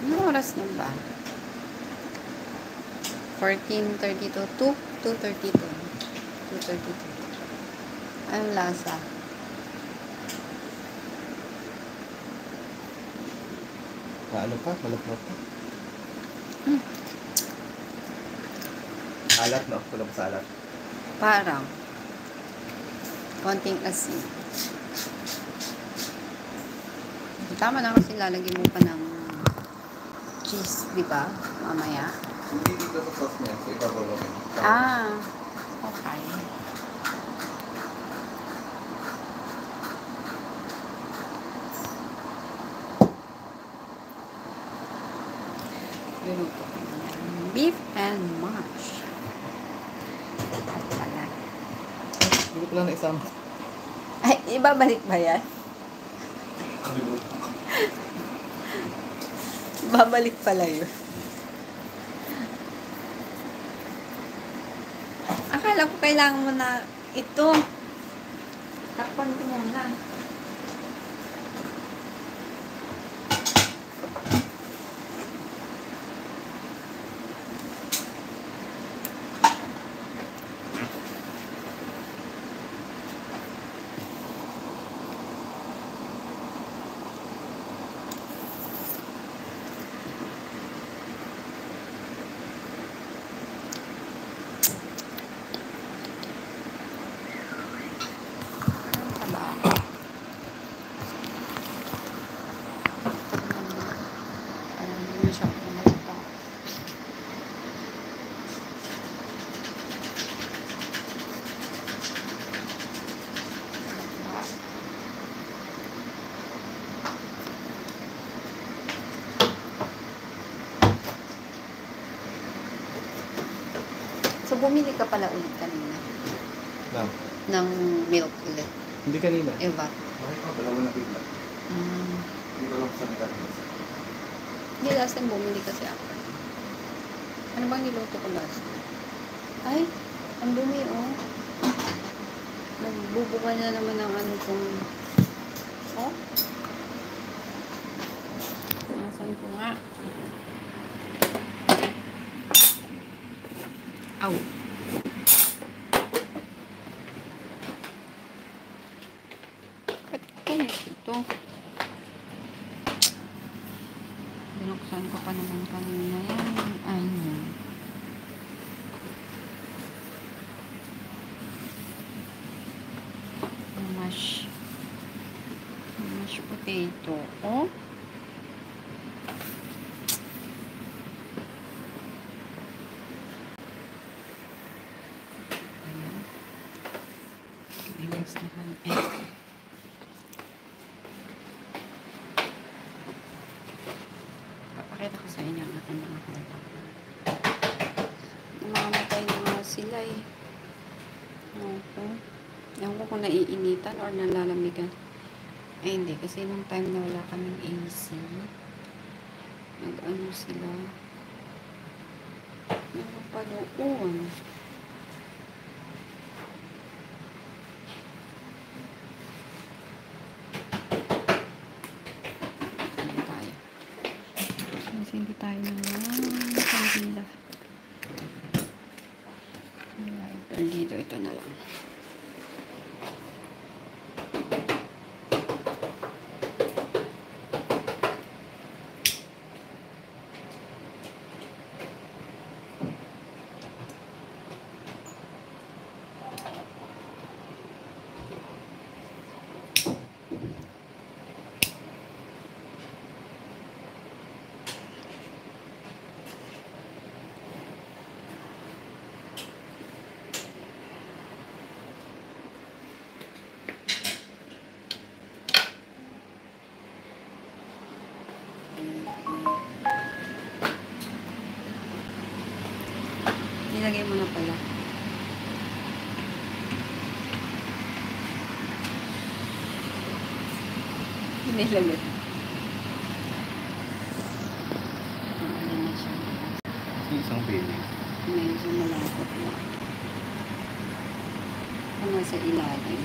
Anong oras na ba? 14:32. 2:32. 2:32. Anong lasa? Ano pa? Malapot pa? Hmm. Alat, no? Kulang sa alat. Parang konting asin. Tama na kasi lalagyan mo pa ng cheese, di ba? Mamaya. Hindi dito sa sauce niya. So, ibabaw mo. Ah, okay. Luto ko ng beef and mash. At pala. Hindi ko lang na isama. Ay, ibabalik ba yan? Babalik pala yun. Akala ko kailangan mo na ito. Takpan ko muna. So, bumili ka pala ulit kanina ng milk ulit. Hindi kanina. Iba. Bakit ka? Dalawa na bigla. Hindi ko lang sa nagkakalas. Hindi, last time bumili kasi ako. Ano bang niluto ko last time? Ay, ang dumi, oh. Nagbubuka na naman ng ano kung... Oh? Nasaan ko nga? Aw. Ba't kaya ito? Binuksan ko pa naman kanina yan. Ano? Mashed potato. Oh? Relax naman. Papakita ko sa inyo ang ating mga halaman. Namamatay na nga sila eh. Okay. Ewan ko kung naiinitan or nalalamigan. Ay hindi, kasi nung time na wala kaming AC, nag-ano sila. Nakapaluan. Hindi tayo naman kandila. Dito, ito na lang. Nilagay mo na pala. Nilagay. Ano na siya. Isang baby. Medyo malapot na. Ano sa ilalim.